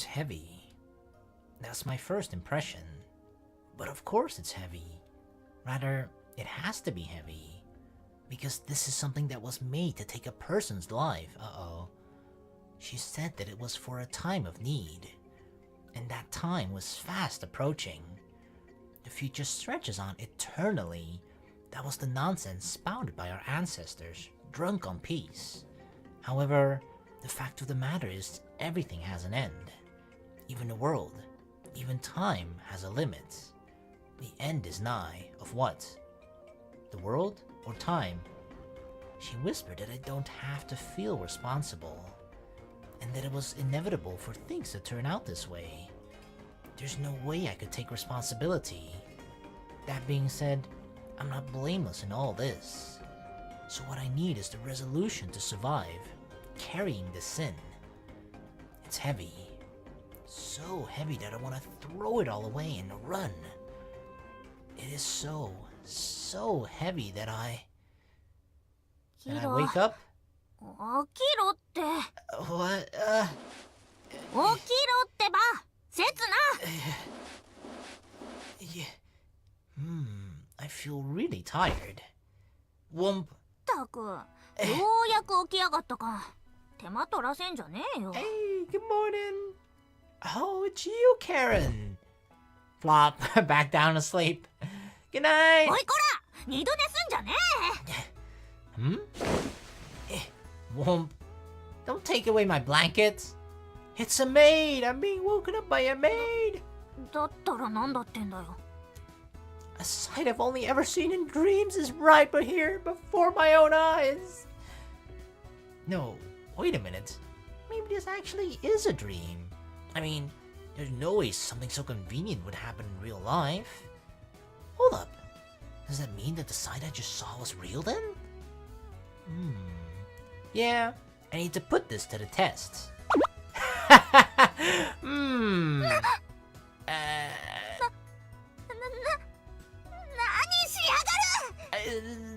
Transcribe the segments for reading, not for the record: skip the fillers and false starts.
It's heavy. That's my first impression. But of course it's heavy. Rather, it has to be heavy. Because this is something that was made to take a person's life. Uh-oh. She said that it was for a time of need. And that time was fast approaching. The future stretches on eternally. That was the nonsense spouted by our ancestors, drunk on peace. However, the fact of the matter is everything has an end. Even the world, even time has a limit. The end is nigh. Of what? The world or time? She whispered that I don't have to feel responsible, and that it was inevitable for things to turn out this way. There's no way I could take responsibility. That being said, I'm not blameless in all this. So what I need is the resolution to survive, carrying the sin. It's heavy. So heavy that I want to throw it all away and run. It is so heavy that I wake up? 起きろって。 What? 起きろってば、せつな。 Yeah. I feel really tired. Wump. ったく、ようやく起きやがったか。手間取らせんじゃねえよ。 Hey, good morning. Oh, it's you, Karen. Flop, back down to sleep. Good night. おいこら、二度寝すんじゃねえ。 Wump. Don't take away my blankets. It's a maid. I'm being woken up by a maid. だったらなんだってんだよ。 A sight I've only ever seen in dreams is right here before my own eyes. No, wait a minute. Maybe this actually is a dream. I mean, there's no way something so convenient would happen in real life. Hold up. Does that mean that the sight I just saw was real then? Yeah, I need to put this to the test.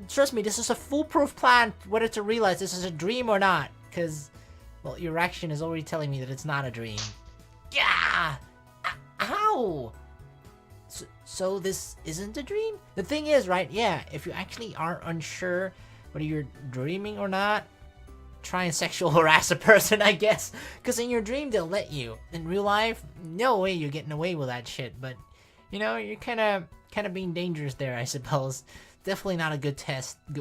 Trust me, this is a foolproof plan whether to realize this is a dream or not. Because, well, your action is already telling me that it's not a dream. Yeah! Ow! So this isn't a dream? The thing is, right, yeah, if you actually are unsure whether you're dreaming or not, try and sexual harass a person, I guess. Because in your dream, they'll let you. In real life, no way you're getting away with that shit. But, you know, you're kind of being dangerous there, I suppose. Definitely not a good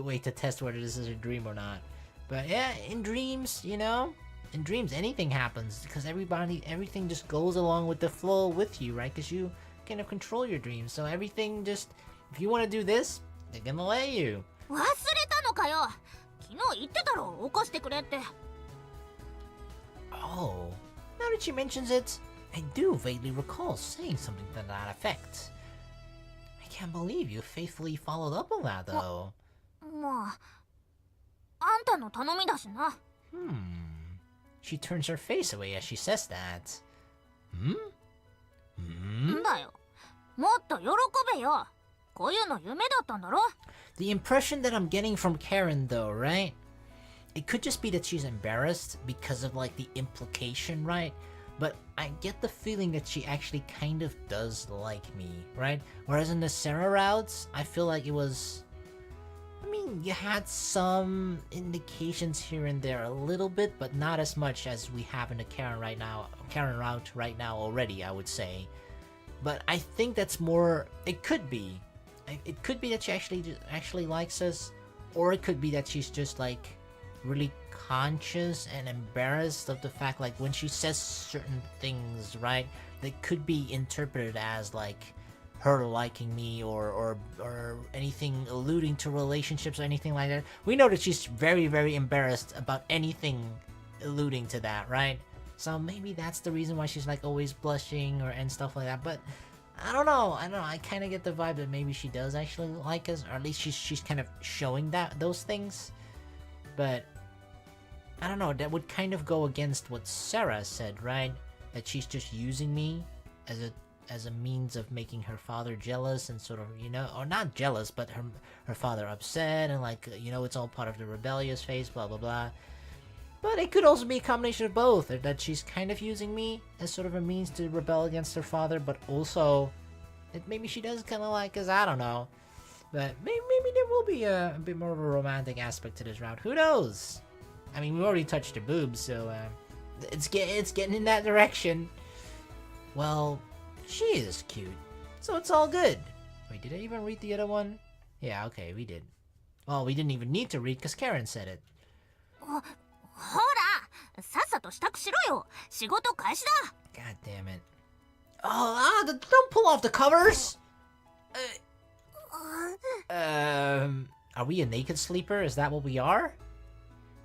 way to test whether this is a dream or not. But yeah, in dreams, you know, in dreams anything happens because everything just goes along with the flow with you, right? Because you kind of control your dreams. So everything just, if you want to do this, they're gonna let you. 忘れたのかよ。昨日言ってたろ、起こしてくれって。 Oh, now that she mentions it, I do vaguely recall saying something to that effect. I can't believe you faithfully followed up on that, though. まあ、あんたの頼みだしな。 She turns her face away as she says that. んだよ。もっと喜べよ。こういうの夢だったんだろ。 The impression that I'm getting from Karen, though, right? It could just be that she's embarrassed because of, like, the implication, right? But I get the feeling that she actually kind of does like me, right? Whereas in the Sara routes, I feel like it was... I mean, you had some indications here and there a little bit, but not as much as we have in the Karen route right now already, I would say. But I think that's more... It could be. It could be that she actually likes us, or it could be that she's just, like, really conscious and embarrassed of the fact, like, when she says certain things, right, that could be interpreted as, like, her liking me or anything alluding to relationships or anything like that. We know that she's very, very embarrassed about anything alluding to that, right? So maybe that's the reason why she's, like, always blushing and stuff like that. But I don't know. I kind of get the vibe that maybe she does actually like us, or at least she's kind of showing those things. But I don't know, that would kind of go against what Sara said, right? That she's just using me as a means of making her father jealous and sort of, you know, or not jealous, but her father upset and, like, you know, it's all part of the rebellious phase, blah blah blah. But it could also be a combination of both, or that she's kind of using me as sort of a means to rebel against her father, but also maybe she does kind of like us, I don't know. But maybe there will be a bit more of a romantic aspect to this route. Who knows? I mean, we already touched her boobs, so it's getting in that direction. Well, she is cute, so it's all good. Wait, did I even read the other one? Yeah, okay, we did. Well, we didn't even need to read because Karen said it. ほら、さっさと支度しろよ。仕事開始だ。 God damn it. Oh, don't pull off the covers! Are we a naked sleeper? Is that what we are?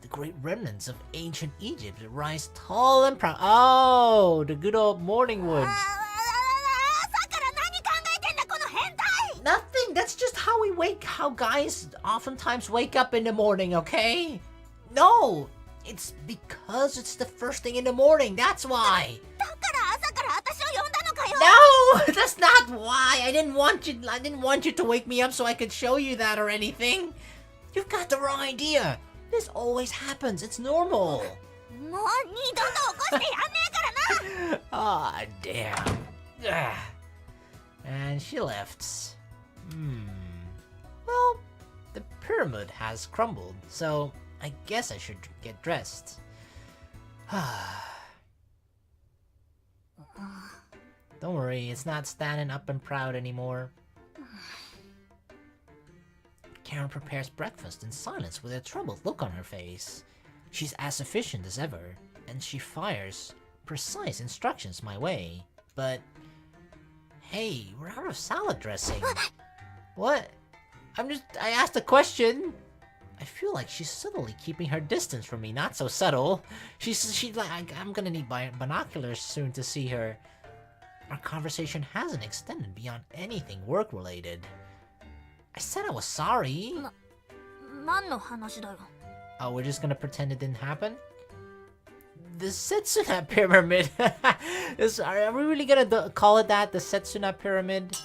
The great remnants of ancient Egypt rise tall and proud. Oh, the good old morning wood. 朝から何考えてんだこの変態。 Nothing. That's just how guys oftentimes wake up in the morning, okay? No, it's because it's the first thing in the morning. That's why. だから朝から私を呼んだのかよ。 No, that's not why. I didn't want you to wake me up so I could show you that or anything. You've got the wrong idea. This always happens. It's normal. もう二度と起こしてやんねえからな。 Ah, damn. Ugh. And she left. Well, the pyramid has crumbled, so I guess I should get dressed. Don't worry, it's not standing up and proud anymore. Karen prepares breakfast in silence with a troubled look on her face. She's as efficient as ever, and she fires precise instructions my way. But, hey, we're out of salad dressing. What? I asked a question. I feel like she's subtly keeping her distance from me, not so subtle. She's like, I'm gonna need binoculars soon to see her. Our conversation hasn't extended beyond anything work-related. I said I was sorry. 何の話だよ。 Oh, we're just gonna pretend it didn't happen? The Setsuna Pyramid. Are we really gonna call it that? The Setsuna Pyramid?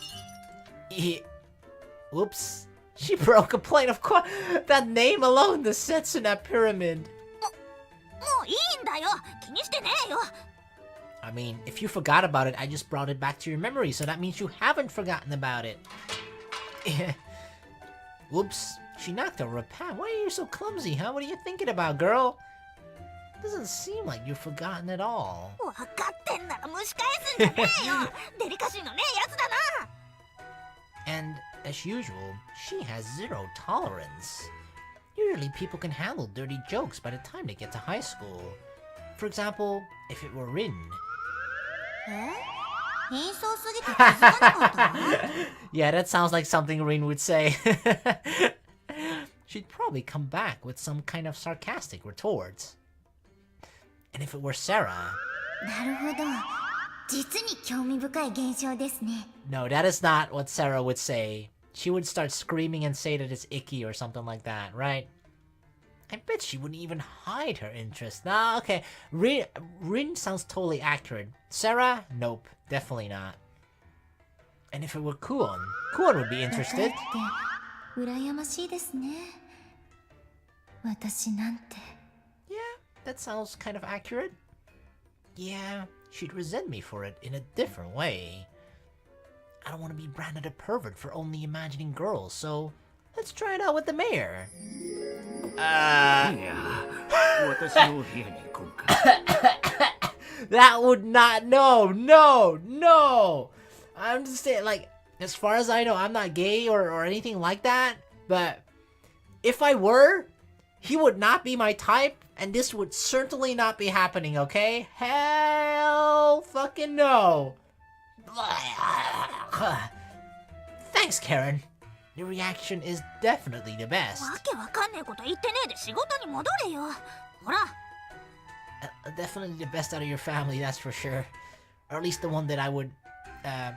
Whoops. She broke a plate, of course. That name alone, the Setsuna Pyramid. もういいんだよ。気にしてねえよ。 I mean, if you forgot about it, I just brought it back to your memory, so that means you haven't forgotten about it. Whoops. She knocked over a pan. Why are you so clumsy, huh? What are you thinking about, girl? Doesn't seem like you've forgotten at all. わかってんなら蒸し返すんじゃねえよ。デリカシーのねえやつだな。 And, as usual, she has zero tolerance. Usually people can handle dirty jokes by the time they get to high school. For example, if it were Rinne. 貧相すぎて気づかなかった。 Yeah, that sounds like something Rinne would say. She'd probably come back with some kind of sarcastic retort. And if it were Sara... なるほど。実に興味深い現象ですね。 No, that is not what Sara would say. She would start screaming and say that it's icky or something like that, right? I bet she wouldn't even hide her interest. Nah, okay. Rin sounds totally accurate. Sara? Nope. Definitely not. And if it were Kuon would be interested. 羨ましいですね。私なんて。 Yeah, that sounds kind of accurate. Yeah, she'd resent me for it in a different way. I don't want to be branded a pervert for only imagining girls, so let's try it out with the mayor. That would not, no. I'm just saying, like, as far as I know, I'm not gay or anything like that, but if I were, he would not be my type, and this would certainly not be happening, okay? Hell fucking no. Thanks, Karen. Your reaction is definitely the best. わけわかんねえこと言ってねえで仕事に戻れよ。ほら。Definitely the best out of your family, that's for sure. Or at least the one that I would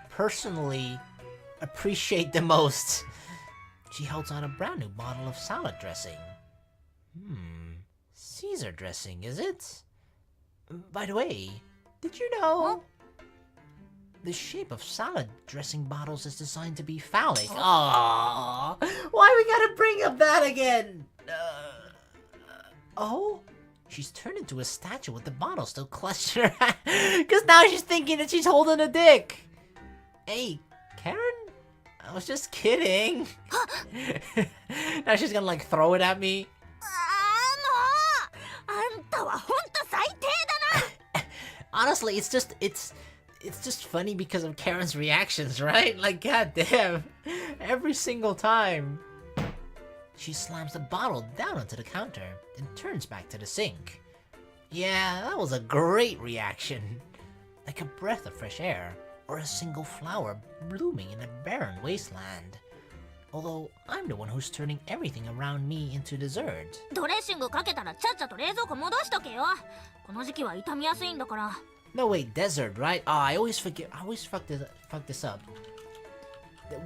personally appreciate the most. She holds out a brand new bottle of salad dressing. Caesar dressing, is it? By the way, did you know... The shape of salad dressing bottles is designed to be phallic. Aww, why we gotta bring up that again? Oh? she's turned into a statue with the bottle still clutched in her hand. Because now she's thinking that she's holding a dick. Hey, Karen? I was just kidding. Now she's gonna like throw it at me. あんたはほんと最低だな Honestly, it's just funny because of Karen's reactions, right? Like, goddamn, every single time. She slams the bottle down onto the counter and turns back to the sink. Yeah, that was a great reaction. Like a breath of fresh air, or a single flower blooming in a barren wasteland. Although, I'm the one who's turning everything around me into dessert. ドレッシングかけたらちゃっちゃと冷蔵庫戻しとけよこの時期は傷みやすいんだから No, wait, dessert, right? Oh, I always fuck this up.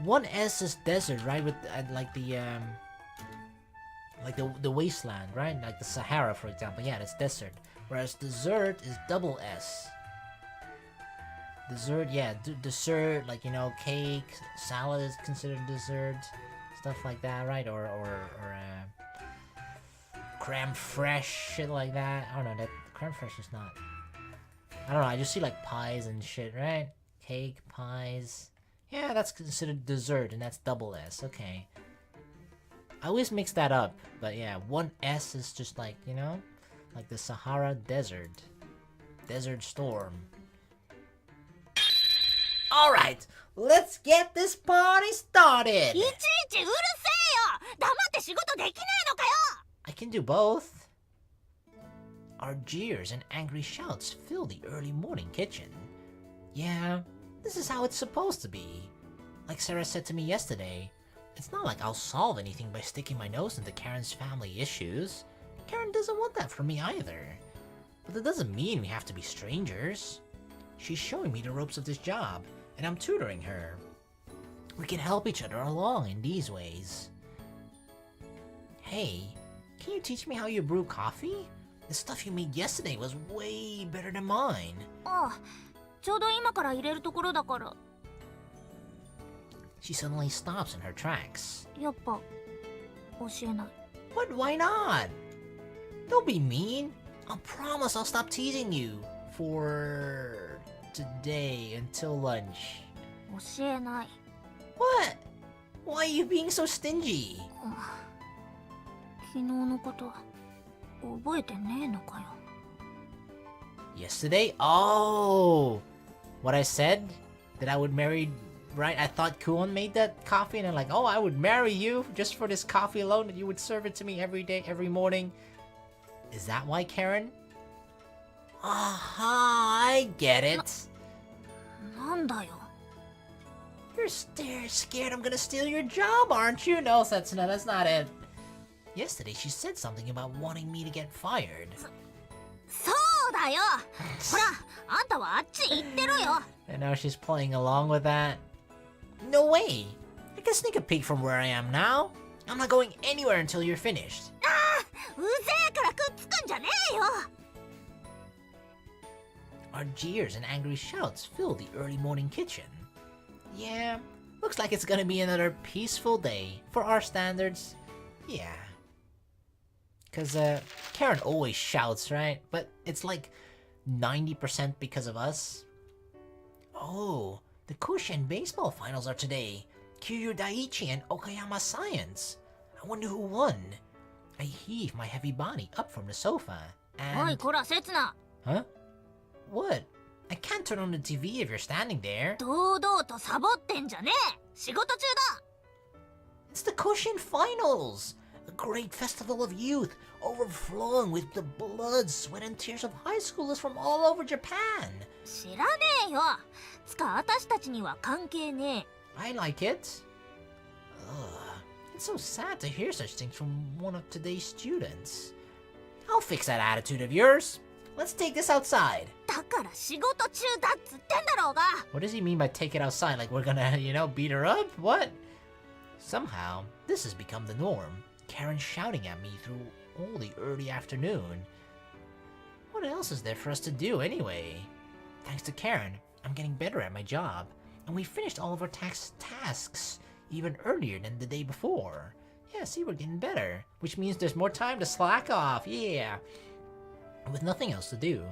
One S is desert, right? With like the wasteland, right? Like the Sahara, for example. Yeah, that's desert. Whereas dessert is double S. Dessert, yeah, dessert, like, you know, cake, salad is considered dessert, stuff like that, right? Or creme fraiche, shit like that. I don't know, that creme fraiche is not. I don't know, I just see like pies and shit, right? Cake, pies. Yeah, that's considered dessert, and that's double S, okay. I always mix that up, but yeah, one S is just like, you know, like the Sahara Desert. Desert Storm. Alright, let's get this party started! いちいちうるせえよ黙って仕事できねえのかよ I can do both. Our jeers and angry shouts fill the early morning kitchen. Yeah, this is how it's supposed to be. Like Sara said to me yesterday, it's not like I'll solve anything by sticking my nose into Karen's family issues. Karen doesn't want that from me either. But that doesn't mean we have to be strangers. She's showing me the ropes of this job, and I'm tutoring her. We can help each other along in these ways. Hey, can you teach me how you brew coffee? The stuff you made yesterday was way better than mine. ああちょうど今から入れるところだから She suddenly stops in her tracks. やっぱ教えない What? Why not? Don't be mean. I'll promise I'll stop teasing you for today until lunch. 教えない What? Why are you being so stingy? 昨日のこと覚えてねえのかよ Yesterday? Oh! What I said? That I would marry... Right? I thought Kuon made that coffee and I'm like, oh, I would marry you just for this coffee alone, that you would serve it to me every day, every morning. Is that why, Karen? Aha, I get it. なんだよ You're scared I'm gonna steal your job, aren't you? No, Setsuna, that's not it. Yesterday, she said something about wanting me to get fired. そうだよほらあんたはあっち行ってろよ And now she's playing along with that. No way! I can sneak a peek from where I am now. I'm not going anywhere until you're finished. うぜえからくっつくんじゃねえよ Our jeers and angry shouts fill the early morning kitchen. Yeah, looks like it's gonna be another peaceful day for our standards. Yeah. Cause Karen always shouts, right? But it's like 90% because of us. Oh, the Kushin baseball finals are today. Kiryu Daiichi and Okayama Science. I wonder who won. I heave my heavy body up from the sofa おい and... こらせつな Huh? What? I can't turn on the TV if you're standing there. 堂々とサボってんじゃねえ仕事中だ It's the Kushin Finals! A great festival of youth, overflowing with the blood, sweat, and tears of high schoolers from all over Japan. 知らねえよつか私たちには関係ね I like it. Ugh, it's so sad to hear such things from one of today's students. I'll fix that attitude of yours. Let's take this outside. えだから仕事中だっつってんだろうが What does he mean by take it outside? Like we're gonna, you know, beat her up? What? Somehow, this has become the norm. Karen shouting at me through all the early afternoon. What else is there for us to do anyway? Thanks to Karen, I'm getting better at my job, and we finished all of our tasks even earlier than the day before. Yeah, see, we're getting better, which means there's more time to slack off, yeah. With nothing else to do,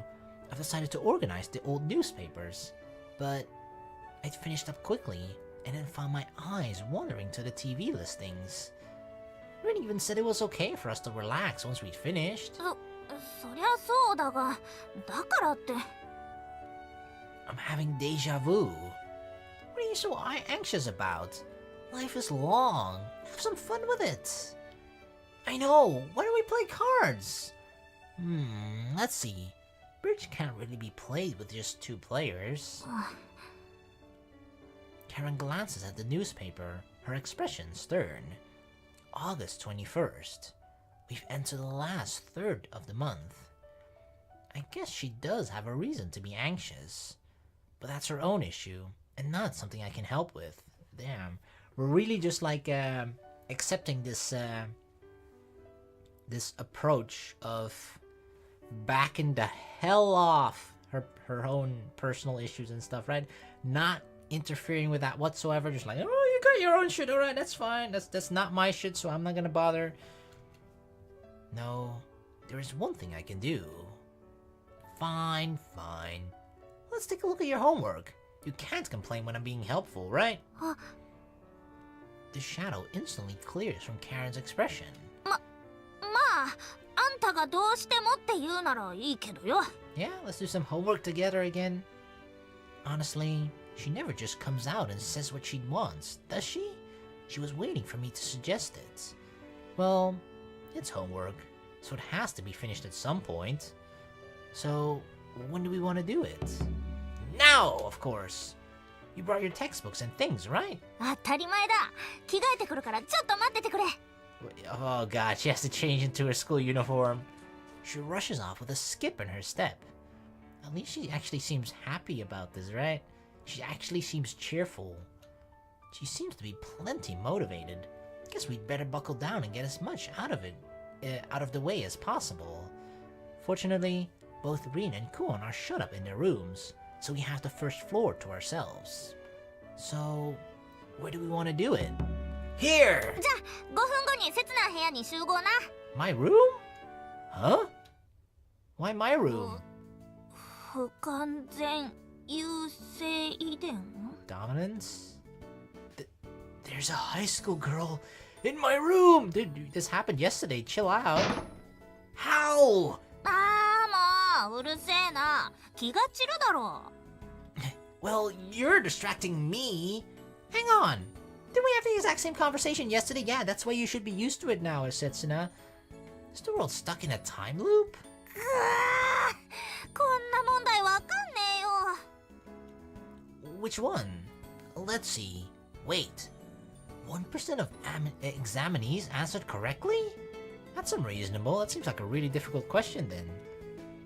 I've decided to organize the old newspapers. But I'd finished up quickly, and then found my eyes wandering to the TV listings. Rinne even said it was okay for us to relax once we'd finished. そりゃそうだが、だからって。I'm having deja vu. What are you so anxious about? Life is long. Have some fun with it. I know. Why don't we play cards? Let's see. Bridge can't really be played with just 2 players. Karen glances at the newspaper, her expression stern. August 21st. We've entered the last third of the month. I guess she does have a reason to be anxious. But that's her own issue, and not something I can help with. Damn. We're really just like accepting this this approach of backing the hell off her own personal issues and stuff, right? Not interfering with that whatsoever. Just like, oh, you got your own shit, alright, that's fine. That's not my shit, so I'm not gonna bother. No, there is one thing I can do. Fine. Let's take a look at your homework. You can't complain when I'm being helpful, right? The shadow instantly clears from Karen's expression. まあ、あんたがどうしてもって言うならいいけどよ。Yeah, let's do some homework together again. Honestly, she never just comes out and says what she wants, does she? She was waiting for me to suggest it. Well, it's homework, so it has to be finished at some point. So, when do we want to do it? Now, of course! You brought your textbooks and things, right? 当たり前だ。着替えてくるからちょっと待っててくれ。Oh god, she has to change into her school uniform. She rushes off with a skip in her step. At least she actually seems happy about this, right? She actually seems cheerful. She seems to be plenty motivated. Guess we'd better buckle down and get as much out of the way as possible. Fortunately, both Rinne and Kuon are shut up in their rooms, so we have the first floor to ourselves. So, where do we want to do it? Here! じゃあ、5分後に刹那部屋に集合な。My room? Huh? Why my room? 不完全優性遺伝 Dominance? There's a high school girl in my room! Dude, this happened yesterday. Chill out. How? ああ、もううるせえな。気が散るだろう。Well, you're distracting me. Hang on. Didn't we have the exact same conversation yesterday? Yeah, that's why you should be used to it now, Setsuna. Is the world stuck in a time loop? こんな問題わかんねえよ。 Which one? Let's see. Wait. 1% of examinees answered correctly? That's unreasonable. That seems like a really difficult question then.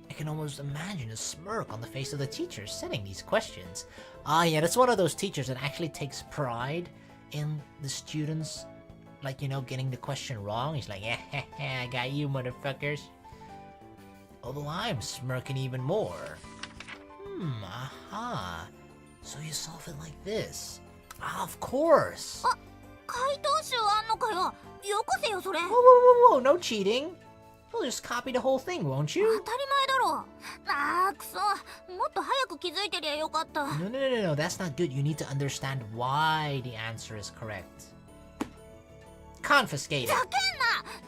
I can almost imagine a smirk on the face of the teacher setting these questions. Ah, yeah, that's one of those teachers that actually takes pride in the students, like, you know, getting the question wrong. He's like, yeah, I got you, motherfuckers. Although I'm smirking even more. Aha. So you solve it like this. Ah, of course. 回答集あんのかよ。よこせよそれ。 Whoa, no cheating. You'll just copy the whole thing, won't 当 you? たり前だろ。あーくそ。もっと早く気づいてりゃよかった。 No, that's not good. You need to understand why the answer is correct. Confiscate ざ it.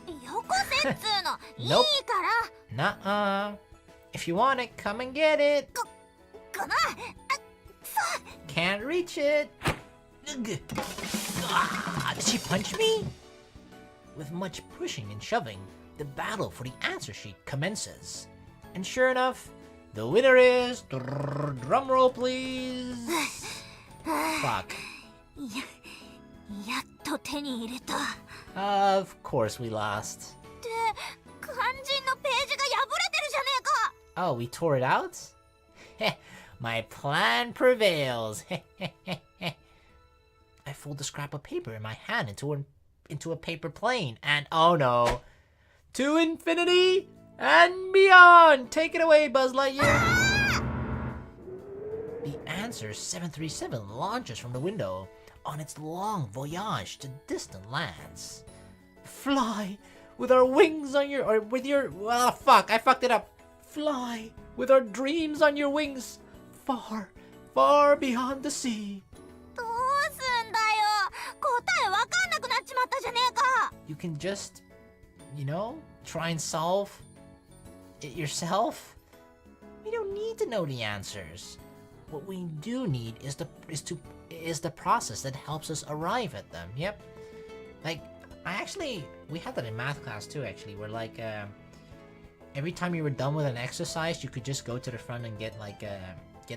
けんな。よこせっつうの。いい Nope. から。 Nuh-uh. If you want it, come and get it. この。Can't reach it. Ugh. Ah, did she punch me? With much pushing and shoving, the battle for the answer sheet commences. And sure enough, the winner is... Drumroll, please. Fuck. やっと手に入れた。 Of course we lost. って肝心のページが破れてるじゃねえか。 Oh, we tore it out? Heh, my plan prevails. I fold the scrap of paper in my hand into a paper plane, and oh no. To infinity and beyond! Take it away, Buzz Lightyear! The answer 737 launches from the window on its long voyage to distant lands. Fly with our wings on your... or with your... well, fuck, I fucked it up. Fly with our dreams on your wings, far, far beyond the sea. どうすんだよ。答えわかんなくなっちまったじゃねえか。 You can just, try and solve it yourself. We don't need to know the answers. What we do need is the process that helps us arrive at them. Yep. Like, we had that in math class too, actually, where like, every time you were done with an exercise, you could just go to the front and get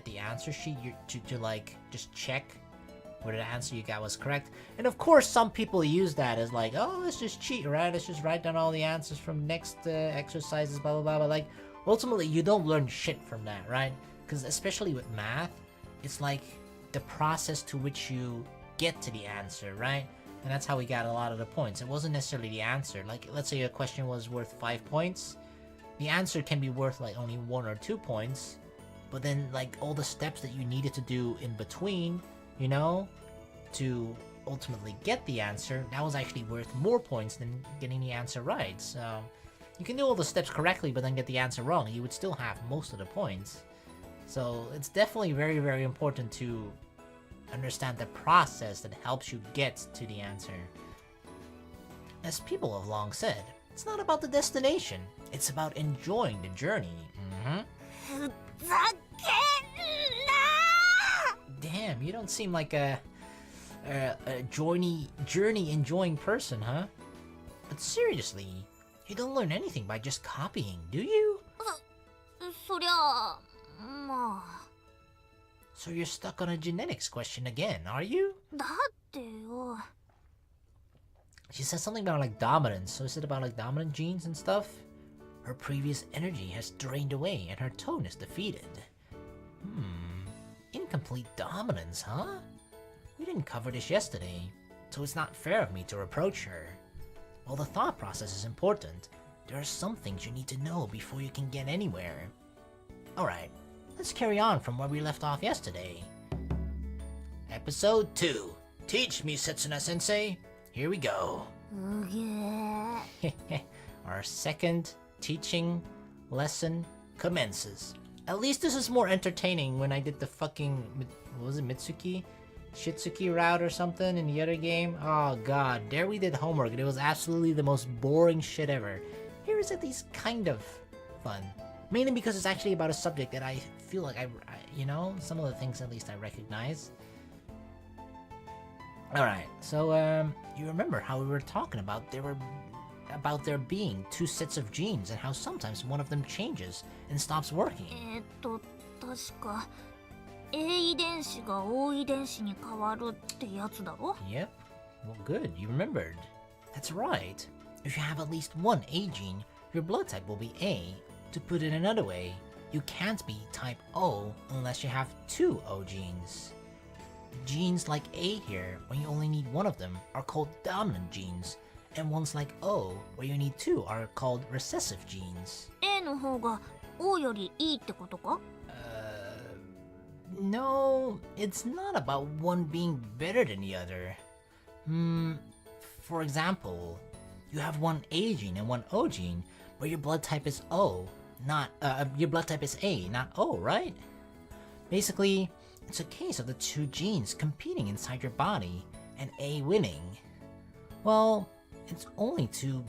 the answer sheet to like, just check whether the answer you got was correct. And of course, some people use that as like, oh, let's just cheat, right? Let's just write down all the answers from next exercises, blah, blah, blah. But like, ultimately, you don't learn shit from that, right? Because especially with math, it's like the process to which you get to the answer, right? And that's how we got a lot of the points. It wasn't necessarily the answer. Like, let's say a question was worth 5 points. The answer can be worth like only 1 or 2 points. But then like all the steps that you needed to do in between, to ultimately get the answer, that was actually worth more points than getting the answer right. So you can do all the steps correctly but then get the answer wrong. You would still have most of the points. So it's definitely very, very important to understand the process that helps you get to the answer. As people have long said, it's not about the destination, it's about enjoying the journey. ふざけんな。 Damn, you don't seem like a journey enjoying person, huh? But seriously, you don't learn anything by just copying, do you? そりゃあ、まあ。 So you're stuck on a genetics question again, are you? だってよ。 She said something about like dominance, so is it about like dominant genes and stuff? Her previous energy has drained away and her tone is defeated. Incomplete dominance, huh? We didn't cover this yesterday, so it's not fair of me to reproach her. While the thought process is important, there are some things you need to know before you can get anywhere. Alright, let's carry on from where we left off yesterday. Episode 2. Teach me, Setsuna-sensei. Here we go. うげえ。 Our second teaching lesson commences. At least this is more entertaining when I did the fucking, what was it, Mitsuki? Shitsuki route or something in the other game. Oh god, there we did homework and it was absolutely the most boring shit ever. Here is at least kind of fun. Mainly because it's actually about a subject that I feel like I some of the things at least I recognize. Alright, so you remember how we were talking about there being 2 sets of genes and how sometimes one of them changes and stops working. 確か A 遺伝子が O 遺伝子に変わるってやつだろ。 Yep. Well, good. You remembered. That's right. If you have at least one A gene, your blood type will be A. To put it another way, you can't be type O unless you have 2 O genes. Genes like A here, when you only need one of them, are called dominant genes, and ones like O, where you need 2, are called recessive genes. A の方が O よりいいってことか？ No, it's not about one being better than the other. For example, you have one A gene and one O gene, but your blood type is O, your blood type is A, not O, right? Basically, it's a case of the 2 genes competing inside your body, and A winning. Well, it's only 2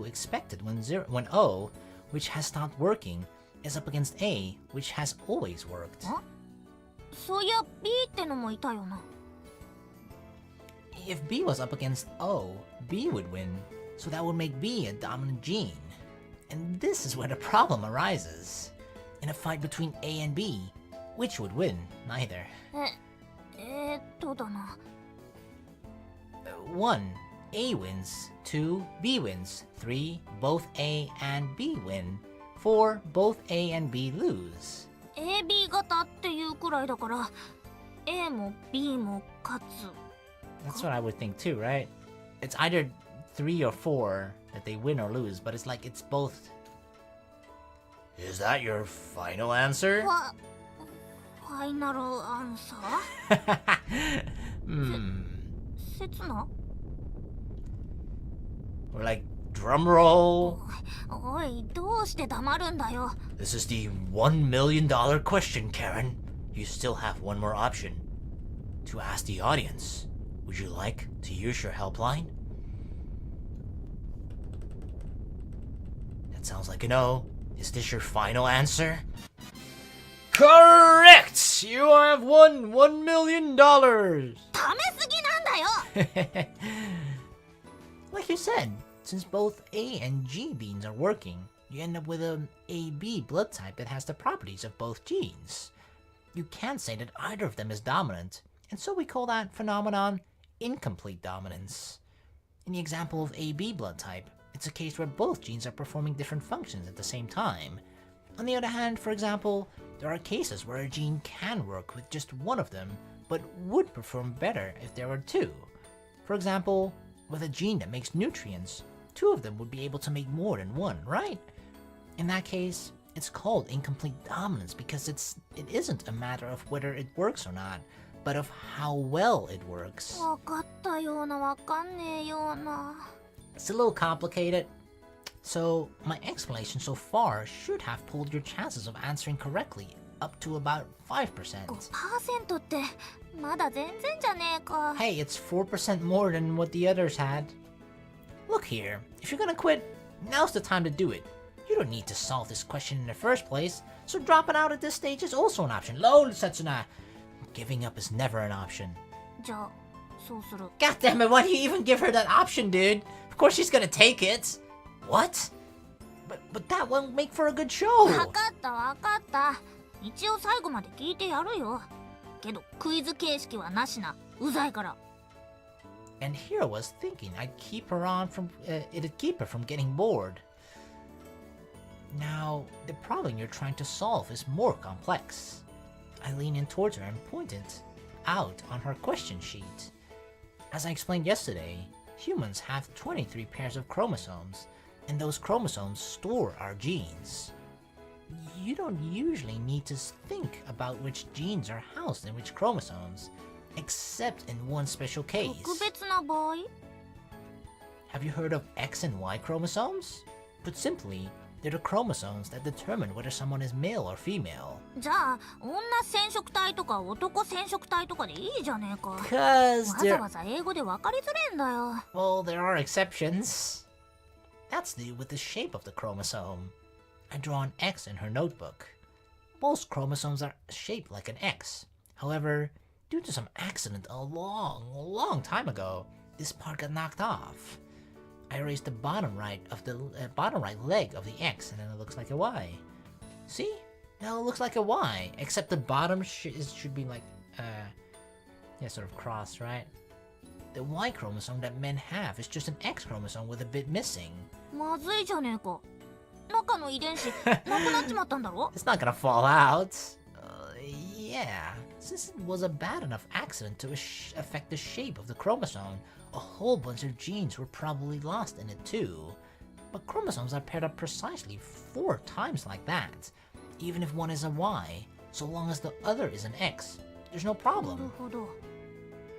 expected when O, which has stopped working, is up against A, which has always worked. そういや B ってのもいたよな。 If B was up against O, B would win, so that would make B a dominant gene. And this is where the problem arises. In a fight between A and B, which would win? Neither. だな。 1. A wins. 2. B wins. 3. Both A and B win. 4. Both A and B lose. AB 型っていうくらいだから A も B も勝つ。 That's what I would think too, right? It's either 3 or 4 that they win or lose, but it's like it's both. Is that your final answer? ファイナルアンサー？せつな？ Or like, Drum roll. おい、どうして黙るんだよ。 This is the $1 million question, Karen. You still have one more option. To ask the audience, would you like to use your helpline? That sounds like a no. Is this your final answer? Correct! You have won $1 million! ためすぎなんだよ Like you said, since both A and G genes are working, you end up with an AB blood type that has the properties of both genes. You can't say that either of them is dominant, and so we call that phenomenon incomplete dominance. In the example of AB blood type, it's a case where both genes are performing different functions at the same time. On the other hand, for example, there are cases where a gene can work with just one of them, but would perform better if there were two. For example, with a gene that makes nutrients, two of them would be able to make more than one, right? In that case, it's called incomplete dominance because it isn't a matter of whether it works or not, but of how well it works. わかったようなわかんねえような It's a little complicated. So, my explanation so far should have pulled your chances of answering correctly up to about 5%. 5% ってまだ全然じゃねえか Hey, it's 4% more than what the others had. Look here, if you're gonna quit, now's the time to do it. You don't need to solve this question in the first place, so dropping out at this stage is also an option. Lol, Setsuna! Giving up is never an option. じゃあそうする God damn it, why do you even give her that option, dude? Of course she's gonna take it. What? But that won't make for a good show. わかったわかった一応最後まで聞いてやるよけどクイズ形式はなしなうざいから And here I was thinking it'd keep her from getting bored. Now, the problem you're trying to solve is more complex. I leaned in towards her and pointed out on her question sheet. As I explained yesterday, humans have 23 pairs of chromosomes, and those chromosomes store our genes. You don't usually need to think about which genes are housed in which chromosomes, except in one special case. 特別な場合 Have you heard of X and Y chromosomes? Put simply, they're the chromosomes that determine whether someone is male or female. じゃあ女染色体とか男染色体とかでいいじゃねえか Cause わざわざ英語で分かりづれんだよ well, there are exceptions. That's due with the shape of the chromosome. I draw an X in her notebook. Most chromosomes are shaped like an X. However, due to some accident a long time ago, this part got knocked off. I erased the bottom right leg of the X, and then it looks like a Y. See? Now it looks like a Y, except the bottom should be like, sort of crossed, right? The Y chromosome that men have is just an X chromosome with a bit missing. まずいじゃねえか中の遺伝子なくなっちまったんだろ It's not gonna fall out. Yeah, since it was a bad enough accident to affect the shape of the chromosome, a whole bunch of genes were probably lost in it too. But chromosomes are paired up precisely 4 times like that, even if one is a Y, so long as the other is an X. There's no なる problem. ほど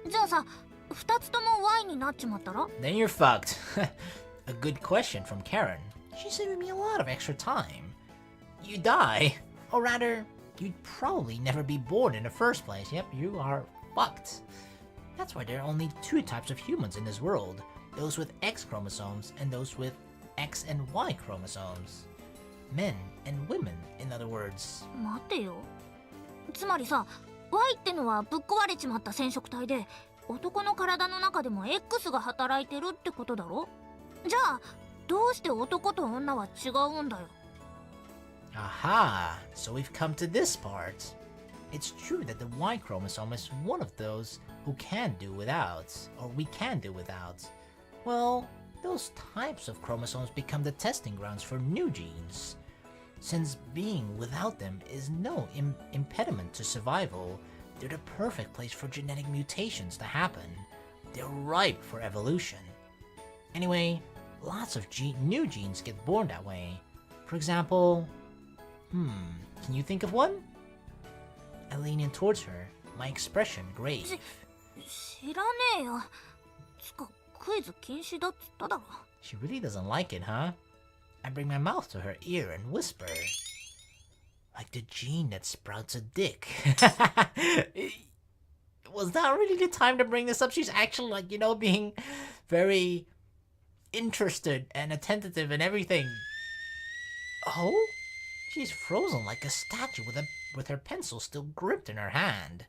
じゃあさ2つとも Y になっちまったら Then you're fucked. A good question from Karen. She's saving me a lot of extra time. You die, or rather, you'd probably never be born in the first place. Yep, you are fucked. That's why there are only 2 types of humans in this world. Those with X chromosomes and those with X and Y chromosomes. Men and women, in other words. 待てよつまりさ Y ってのはぶっ壊れちまった染色体で男の体の中でも X が働いてるってことだろじゃあどうして男と女は違うんだよ Aha! So we've come to this part. It's true that the Y chromosome is one of those who can do without, or we can do without. Well, those types of chromosomes become the testing grounds for new genes. Since being without them is no impediment to survival, they're the perfect place for genetic mutations to happen. They're ripe for evolution. Anyway, lots of new genes get born that way. For example, can you think of one? I lean in towards her, my expression grave. 知らねえよつかクイズ禁止だっつっただろ She really doesn't like it, huh? I bring my mouth to her ear and whisper. Like the gene that sprouts a dick. Was that really the time to bring this up? She's actually, like, being very interested and attentive and everything. Oh? She's frozen like a statue with her pencil still gripped in her hand.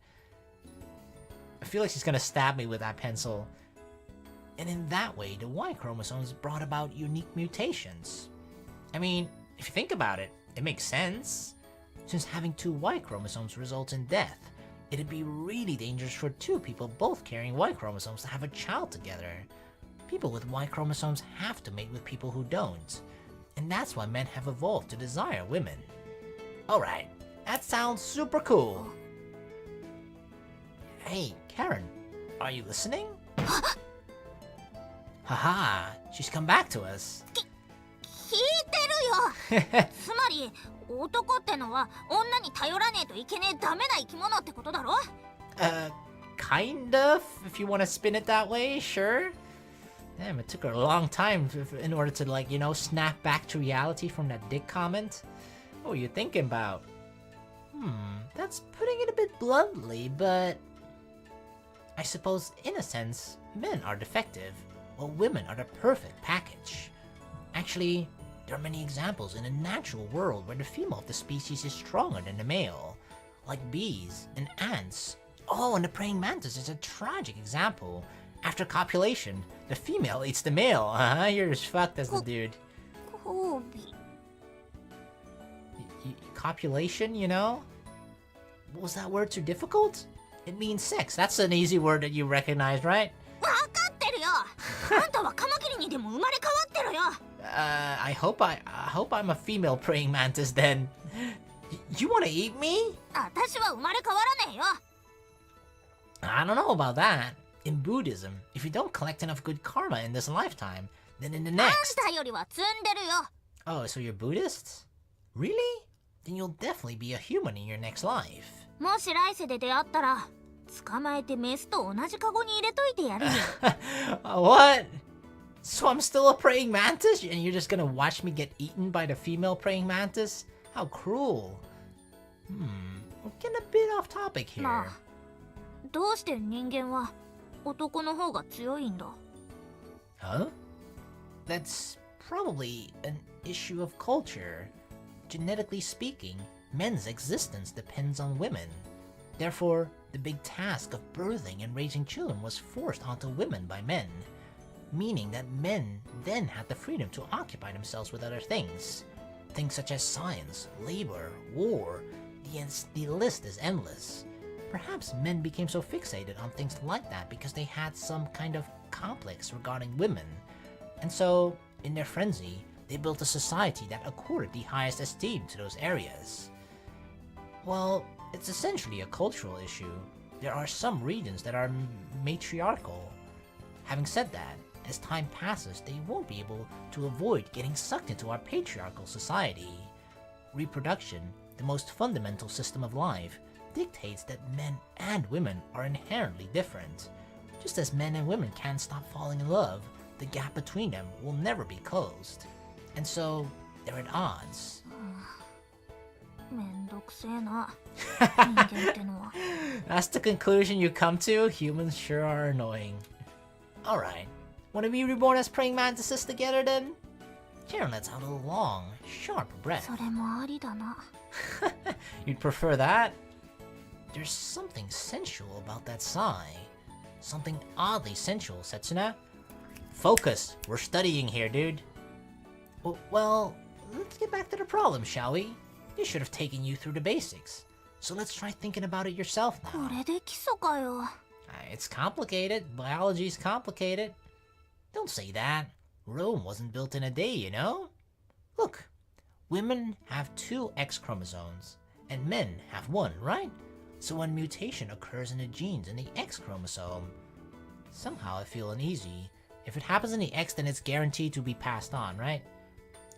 I feel like she's gonna stab me with that pencil. And in that way, the Y chromosomes brought about unique mutations. I mean, if you think about it, it makes sense. Since having 2 Y chromosomes results in death, it'd be really dangerous for 2 people both carrying Y chromosomes to have a child together. People with Y chromosomes have to mate with people who don't. And that's why men have evolved to desire women. Alright, that sounds super cool. Hey, Karen, are you listening? Haha, she's come back to us. 聞いてるよつまり男ってのは女に頼らねえといけねえダメな生き物ってことだろ Kind of, if you want to spin it that way, sure. Damn, it took her a long time in order to, like, snap back to reality from that dick comment. What were you thinking about? That's putting it a bit bluntly, but I suppose, in a sense, men are defective, while women are the perfect package. Actually, there are many examples in the natural world where the female of the species is stronger than the male, like bees and ants. Oh, and the praying mantis is a tragic example. After copulation, the female eats the male. You're as fucked as the dude. Copulation, What was that word too difficult? It means sex. That's an easy word that you recognize, right? 分かってるよあんたはカマキリにでも生まれ変わってるよ I hope I'm a female praying mantis then. You wanna eat me? 私は生まれ変わらねえよ I don't know about that. In Buddhism, if you don't collect enough good karma in this lifetime, then in the あん next... たよりは積んでるよ Oh, so you're Buddhist? Really? Then you'll definitely be a human in your next life. もし来世で出会ったら捕まえてメスと同じカゴに入れといてやるよ What? So I'm still a praying mantis and you're just gonna watch me get eaten by the female praying mantis? How cruel. We're getting a bit off topic here. まあどうして人間は男の方が強いんだ Huh? That's probably an issue of culture. Genetically speaking, men's existence depends on women. Therefore, the big task of birthing and raising children was forced onto women by men, meaning that men then had the freedom to occupy themselves with other things. Things such as science, labor, war, the list is endless. Perhaps men became so fixated on things like that because they had some kind of complex regarding women. And so, in their frenzy, they built a society that accorded the highest esteem to those areas. Well, it's essentially a cultural issue. There are some regions that are matriarchal. Having said that, as time passes, they won't be able to avoid getting sucked into our patriarchal society. Reproduction, the most fundamental system of life, dictates that men and women are inherently different. Just as men and women can't stop falling in love, the gap between them will never be closed. And so, they're at odds. めんどくせえな人間ってのは That's the conclusion you come to? Humans sure are annoying. Alright, wanna be reborn as praying mantises together then? Karen lets out a long, sharp breath. それもありだな You'd prefer that? There's something sensual about that sigh. Something oddly sensual, Setsuna. Focus, we're studying here, dude. Well, let's get back to the problem, shall we? This should have taken you through the basics. So let's try thinking about it yourself こ now. れで基礎かよ It's complicated. Biology's complicated. Don't say that. Rome wasn't built in a day, you know? Look, women have 2 X chromosomes, and men have 1, right? So when mutation occurs in the genes in the X chromosome, somehow I feel uneasy. If it happens in the X, then it's guaranteed to be passed on, right?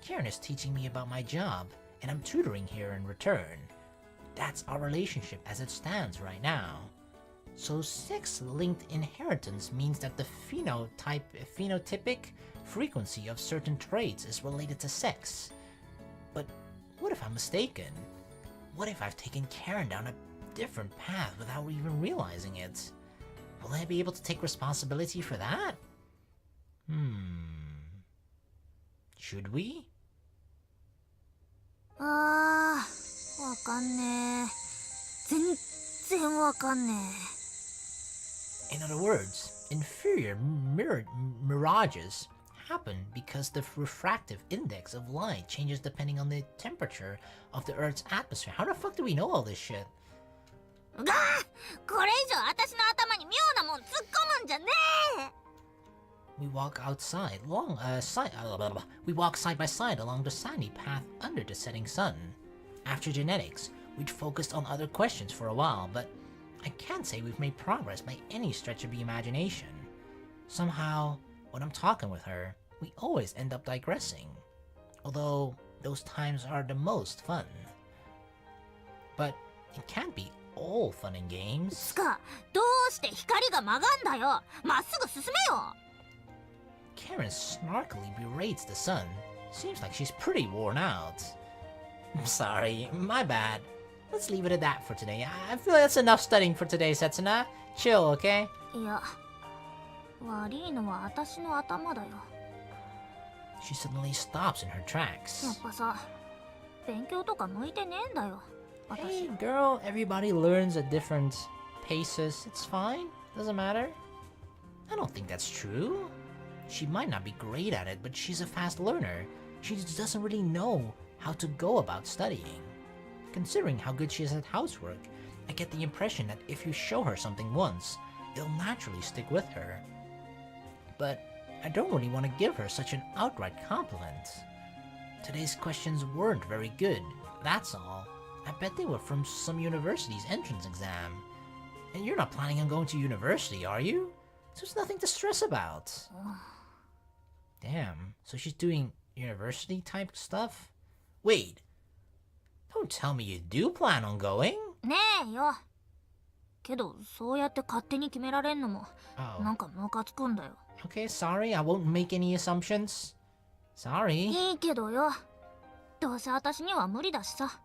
Karen is teaching me about my job, and I'm tutoring here in return. That's our relationship as it stands right now. So sex-linked inheritance means that the phenotypic frequency of certain traits is related to sex. But what if I'm mistaken? What if I've taken Karen down a different path without even realizing it? Will I be able to take responsibility for that? Should we? わかんねえ。全然わかんねえ。 In other words, inferior mirages happen because the refractive index of light changes depending on the temperature of the Earth's atmosphere. How the fuck do we know all this shit? これ以上私の頭に妙なもん突っ込むんじゃねえ。 We walk side by side along the sandy path under the setting sun. After genetics, we'd focused on other questions for a while, but I can't say we've made progress by any stretch of the imagination. Somehow, when I'm talking with her, we always end up digressing. Although, those times are the most fun. But it can't be all fun and games. つか、どうして光が曲がんだよ。まっすぐ進めよ。 Karen snarkily berates the sun. Seems like she's pretty worn out. Sorry, my bad. Let's leave it at that for today. I feel that's enough studying for today, Setsuna. Chill, okay? いや、悪いのは私の頭だよ。 She suddenly stops in her や tracks. っぱさ、勉強とか向いてねえんだよ。私。 Hey, girl, everybody learns at different paces. It's fine. Doesn't matter. I don't think that's true. She might not be great at it, but she's a fast learner. She just doesn't really know how to go about studying. Considering how good she is at housework, I get the impression that if you show her something once, it'll naturally stick with her. But I don't really want to give her such an outright compliment. Today's questions weren't very good, that's all. I bet they were from some university's entrance exam. And you're not planning on going to university, are you? So there's nothing to stress about. Damn, so she's doing university type stuff? Wait, don't tell me you do plan on going? ねえよ。けど、そうやって勝手に決められんのも、なんかムカつくんだよ。Okay, sorry, I won't make any assumptions. Sorry. いいけどよ。どうせ私には無理だしさ。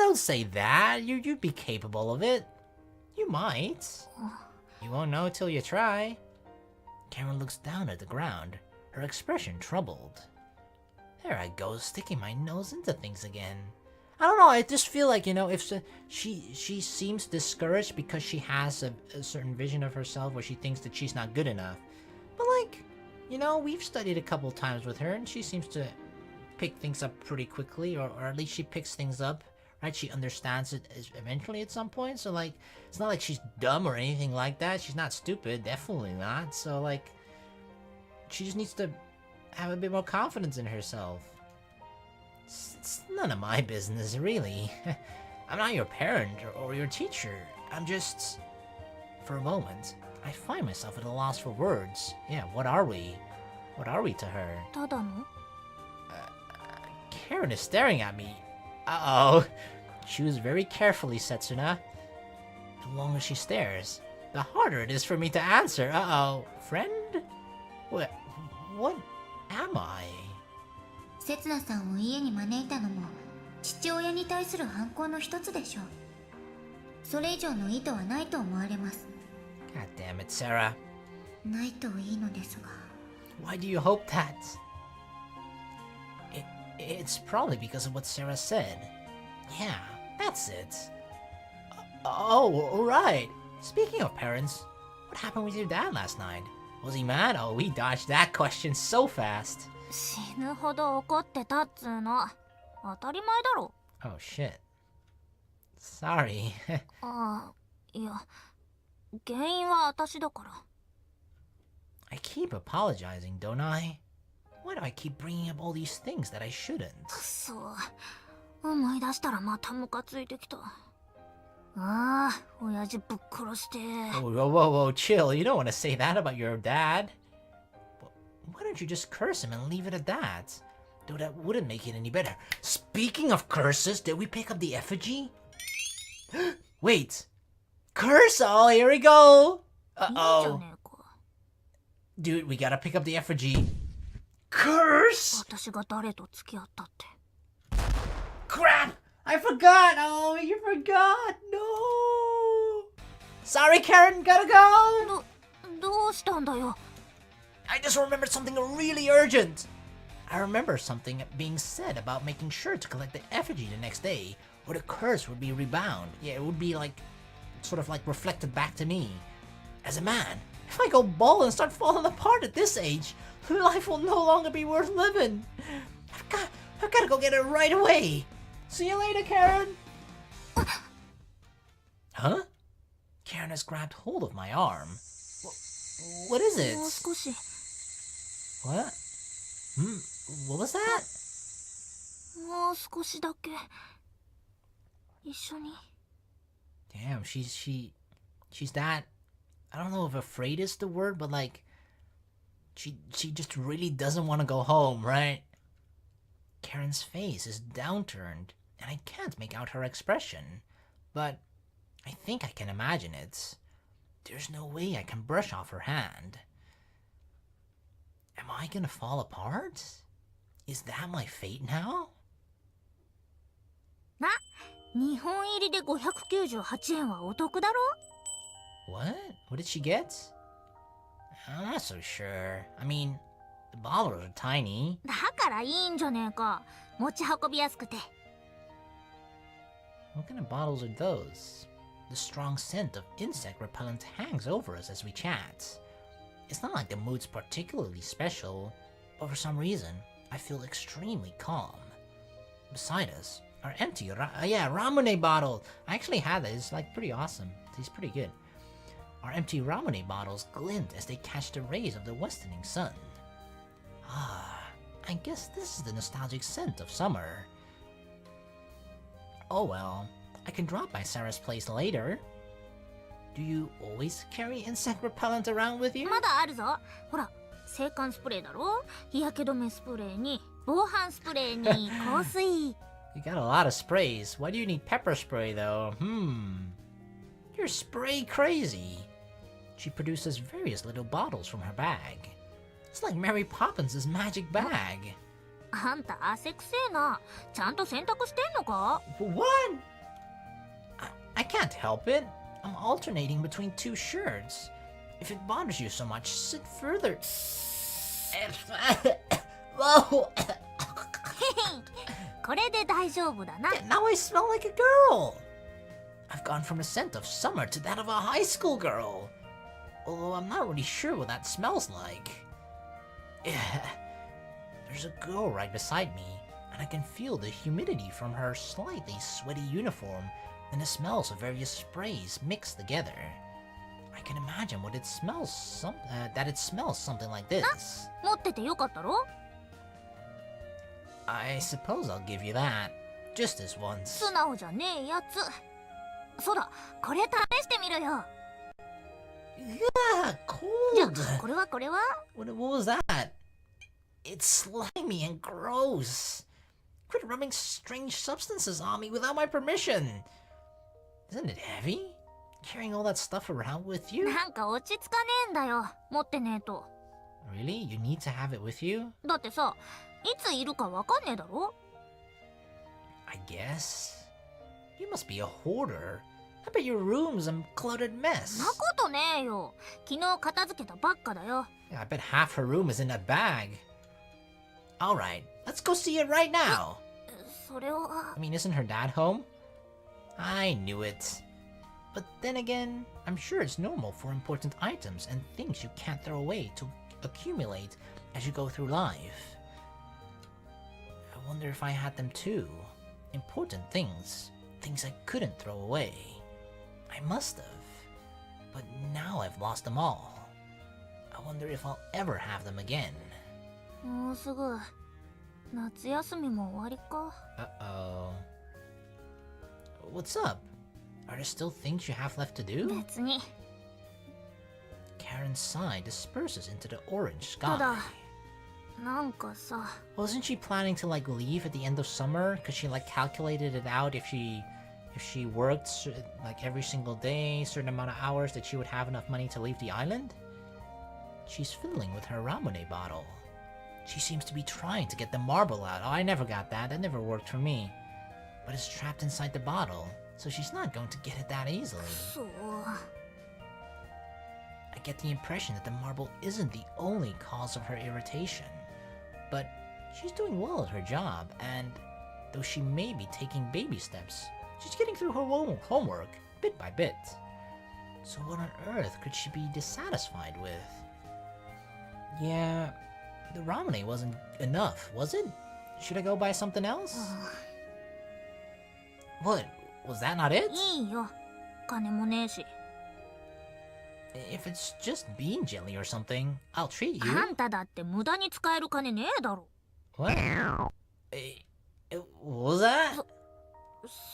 Don't say that. You'd be capable of it. You might. You won't know till you try. Karen looks down at the ground, her expression troubled. There I go, sticking my nose into things again. I don't know, I just feel like, you know, if she seems discouraged because she has a certain vision of herself where she thinks that she's not good enough. But like, you know, we've studied a couple times with her and she seems to pick things up pretty quickly, or at least she picks things up, right? She understands it eventually at some point, so like, it's not like she's dumb or anything like that. She's not stupid, definitely not. So like, she just needs to have a bit more confidence in herself. It's none of my business, really. I'm not your parent or your teacher. I'm just... For a moment, I find myself at a loss for words. Yeah, what are we? What are we to her? ただの Karen is staring at me. Uh-oh. Choose very carefully, Setsuna. The longer she stares, the harder it is for me to answer. Uh-oh. Friend? What am I? せつなさんを家に招いたのも父親に対する反抗の一つでしょう。それ以上の意図はないと思われます。 God damn it, Sara. ないといいのですが。 Why do you hope that? It's probably because of what Sara said. Yeah, that's it. Oh, right. Speaking of parents, what happened with your dad last night? Was he mad? Oh, we dodged that question so fast. 死ぬほど怒ってたっつうの。当たり前だろ。 Oh, shit. Sorry. ああ、いや、原因は私だから。 I keep apologizing, don't I? Why do I keep bringing up all these things that I shouldn't? くそ、思い出したらまたムカついてきた。ああ、親父ぶっ殺して。 Whoa, chill. You don't want to say that about your dad. Why don't you just curse him and leave it at that? Though that wouldn't make it any better. Speaking of curses, did we pick up the effigy? Wait, Curse! Oh, here we go! いいじゃ Uh-oh. ねえか。 Dude, we gotta pick up the effigy. Curse! 私が誰と付き合ったって。 Crap! I forgot! Oh, you forgot! No! Sorry, Karen, gotta go! どうしたんだよ。 I just remembered something really urgent! I remember something being said about making sure to collect the effigy the next day, or the curse would be rebound. Yeah, it would be like, sort of like reflected back to me. As a man, if I go bald and start falling apart at this age, life will no longer be worth living. I've got to go get it right away. See you later, Karen. Huh? Karen has grabbed hold of my arm. What is もう it? 少し。 What? What was that? もう少しだけ。一緒に。 Damn, she's that, I don't know if afraid is the word, but like, she just really doesn't want to go home, right? Karen's face is downturned, and I can't make out her expression, but I think I can imagine it. There's no way I can brush off her hand. Am I gonna fall apart? Is that my fate now? な、2本入りで598円はお得だろ？ What? What did she get? I'm not so sure. I mean, the bottles are tiny. だからいいんじゃねえか。持ち運びやすくて。 What kind of bottles are those? The strong scent of insect repellent hangs over us as we chat. It's not like the mood's particularly special, but for some reason, I feel extremely calm. Beside us, our empty ramune bottle. I actually had that. It's like pretty awesome. It's pretty good. Our empty ramune bottles glint as they catch the rays of the westerning sun. Ah, I guess this is the nostalgic scent of summer. Oh well, I can drop by Sarah's place later. Do you always carry insect repellent around with you? まだあるぞ。ほら、制汗スプレーだろ？日焼け止めスプレーに、防犯スプレーに、香水。 You got a lot of sprays. Why do you need pepper spray though? You're spray crazy. She produces various little bottles from her bag. It's like Mary Poppins' magic bag. あんた汗くせえな。ちゃんと洗濯してんのか？ What? I can't help it. I'm alternating between two shirts. If it bothers you so much, sit further. Whoa! これで大丈夫だな。 Now I smell like a girl. I've gone from a scent of summer to that of a high school girl. Although I'm not really sure what that smells like. There's a girl right beside me, and I can feel the humidity from her slightly sweaty uniform and the smells of various sprays mixed together. I can imagine what it smells that it smells something like this. 持っててよかったろ？ I suppose I'll give you that. Just this once. 素直じゃねえやつ。そうだ、これ試してみるよ。 Yeah, じゃ cold. あ、これはこれは？ What was that? It's slimy and gross. Quit rubbing strange substances on me without my permission. Isn't it heavy? Carrying all that stuff around with you? なんか落ち着かねえんだよ。持ってねえと。 Really? You need to have it with you? だってさ、いついるかわかんねえだろ？ I guess. You must be a hoarder. I bet your room's a cluttered mess. なことねえよ。昨日片付けたばっかだよ。 Yeah, I bet half her room is in that bag. Alright, let's go see it right now. それは。 I mean, isn't her dad home? I knew it. But then again, I'm sure it's normal for important items and things you can't throw away to accumulate as you go through life. I wonder if I had them too. Important things. Things I couldn't throw away. I must have. But now I've lost them all. I wonder if I'll ever have them again. もうすぐ夏休みも終わりか。 Uh-oh. What's up? Are there still things you have left to do? 別に。 Karen's sigh disperses into the orange た sky. だ、なんかさ。 Wasn't she planning to like leave at the end of summer? Cause she like calculated it out if she if she worked like every single day, certain amount of hours, that she would have enough money to leave the island? She's fiddling with her ramen bottle. She seems to be trying to get the marble out. Oh, I never got that. That never worked for me. But it's trapped inside the bottle, so she's not going to get it that easily. そう。 I get the impression that the marble isn't the only cause of her irritation. But she's doing well at her job, and though she may be taking baby steps, she's getting through her homework, bit by bit. So what on earth could she be dissatisfied with? Yeah, the ramen wasn't enough, was it? Should I go buy something else? What? Was that not it? いいよ。金もねえし。 If it's just bean jelly or something, I'll treat あ you. んただって無駄に使える金ねえだろ。 What? What was that?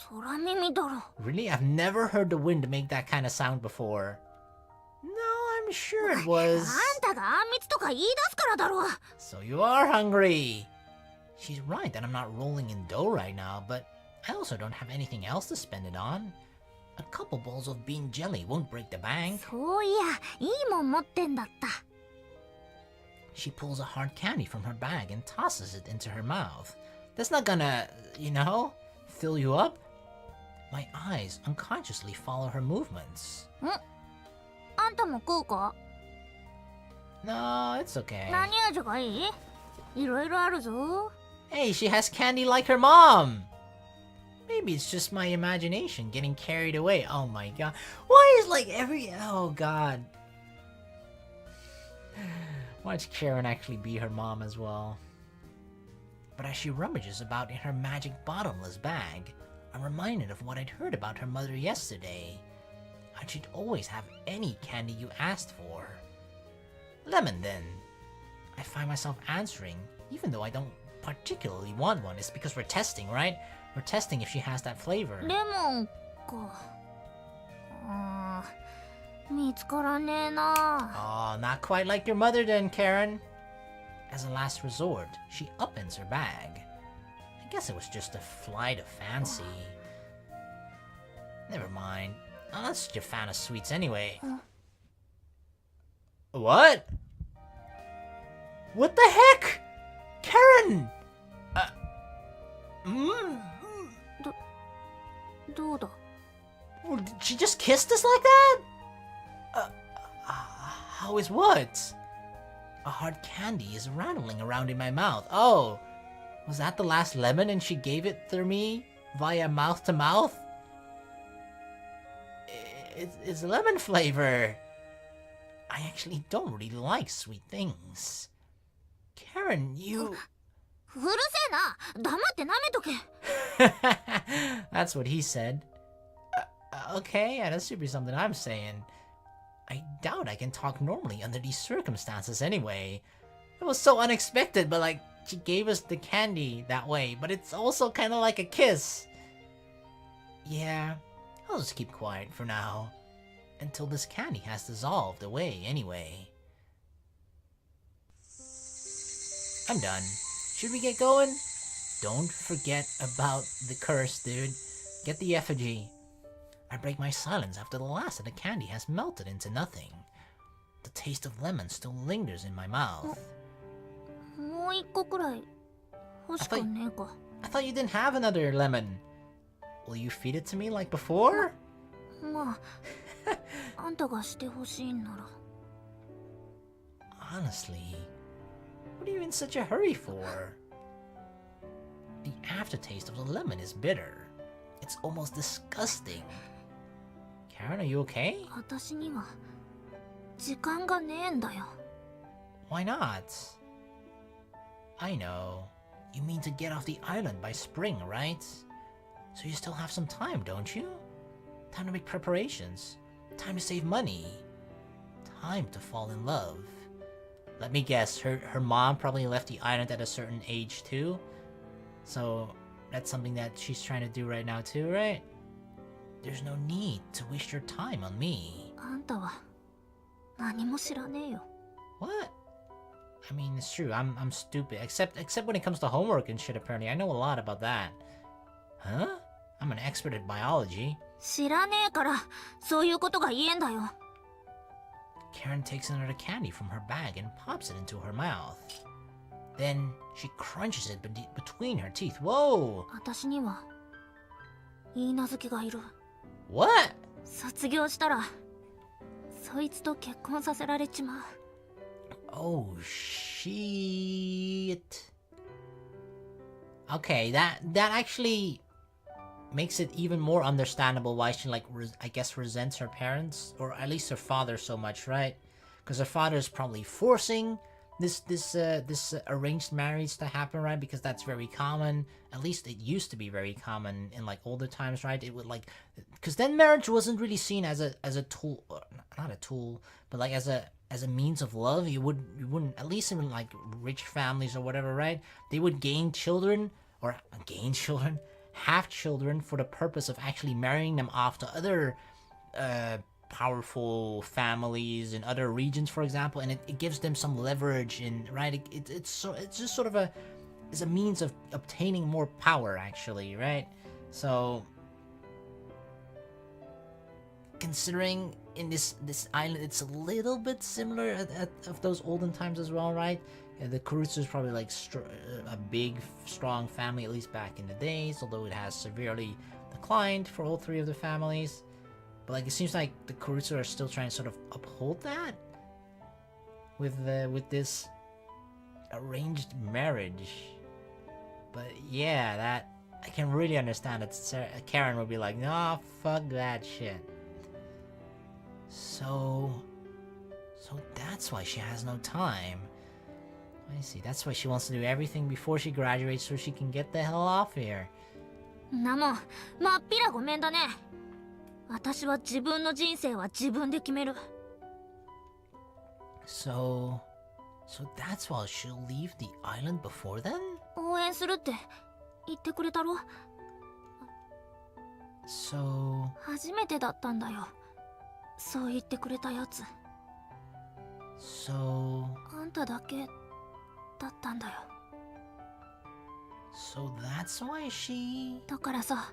空耳だろ。 Really? I've never heard the wind make that kind of sound before. No, I'm sure it was. あんたがあんみつとか言い出すからだろ。 So you are hungry. She's right that I'm not rolling in dough right now, but I also don't have anything else to spend it on. A couple bowls of bean jelly won't break the bank. そういや、いいもん持ってんだった。 She pulls a hard candy from her bag and tosses it into her mouth. That's not gonna, fill you up? My eyes unconsciously follow her movements. あんたも食うか？ No, it's okay. 何味がいい？いろいろあるぞ。 Hey, she has candy like her mom! Maybe it's just my imagination getting carried away. Oh my god. Why is oh god. Watch Karen actually be her mom as well. But as she rummages about in her magic bottomless bag, I'm reminded of what I'd heard about her mother yesterday. How she'd always have any candy you asked for. Lemon then. I find myself answering, even though I don't particularly want one. It's because we're testing, right? We're testing if she has that flavor. レモンか。見つからねえな。 Oh, not quite like your mother then, Karen. As a last resort, she upends her bag. I guess it was just a flight of fancy. Never mind. I'm not such a fan of sweets anyway. What? What the heck? Karen! どうだ？ Did she just kissed us like that? How is what? A hard candy is rattling around in my mouth. Oh, was that the last lemon and she gave it to me via mouth to mouth? It's lemon flavor. I actually don't really like sweet things. Karen, you... うるせえな。黙って舐めとけ。 That's what he said. Okay, yeah, that should be something I'm saying. I doubt I can talk normally under these circumstances anyway. It was so unexpected, but she gave us the candy that way, but it's also kind of like a kiss. Yeah, I'll just keep quiet for now. Until this candy has dissolved away anyway. I'm done. Should we get going? Don't forget about the curse, dude. Get the effigy. I break my silence after the last of the candy has melted into nothing. The taste of lemon still lingers in my mouth. もう一個くらい欲しくねえか。 I thought you didn't have another lemon. Will you feed it to me like before? まあ、あんたがしてほしいんなら。 Honestly, what are you in such a hurry for? The aftertaste of the lemon is bitter. It's almost disgusting. Karen, are you okay? 私には時間がねえんだよ。 Why not? I know. You mean to get off the island by spring, right? So you still have some time, don't you? Time to make preparations. Time to save money. Time to fall in love. Let me guess, her mom probably left the island at a certain age too? So that's something that she's trying to do right now too, right? There's no need to waste your time on me. あんたは何も知らねえよ。 What? I mean, it's true. I'm stupid. Except when it comes to homework and shit. Apparently, I know a lot about that. Huh? I'm an expert at biology. 知らねえからそういうことが言えんだよ。 Karen takes another candy from her bag and pops it into her mouth. Then she crunches it between her teeth. Whoa! 私には許嫁がいる。 What? 卒業したらそいつと結婚させられちまう。 Oh shit. Okay, that actually makes it even more understandable why she like I guess resents her parents, or at least her father, so much, right? Because her father is probably forcing this arranged marriage to happen, right? Because that's very common. At least it used to be very common in like older times, right? It would like, because then marriage wasn't really seen as a tool, not a tool, but like as a means of love. You wouldn't, at least in like rich families or whatever, right? They would have children for the purpose of actually marrying them off to other powerful families in other regions, for example, and it gives them some leverage, and right, it's just sort of a means of obtaining more power, actually, right? So considering in this island, it's a little bit similar of those olden times as well, right? The Kurutsu is probably like a big, strong family, at least back in the days, although it has severely declined for all three of the families. But like, it seems like the Kurutsu are still trying to sort of uphold that with this arranged marriage. But yeah, that I can really understand that Karen would be like, nah, fuck that shit. So that's why she has no time. I see. That's why she wants to do everything before she graduates so she can get the hell off here. なもん、まっぴらごめんだね。私は自分の人生は自分で決める。 So that's why she'll leave the island before then? 応援するって言ってくれたろ。 So 初めてだったんだよ。そう言ってくれたやつ。 So あんただけだったんだよ。 So that's why she... だからさ、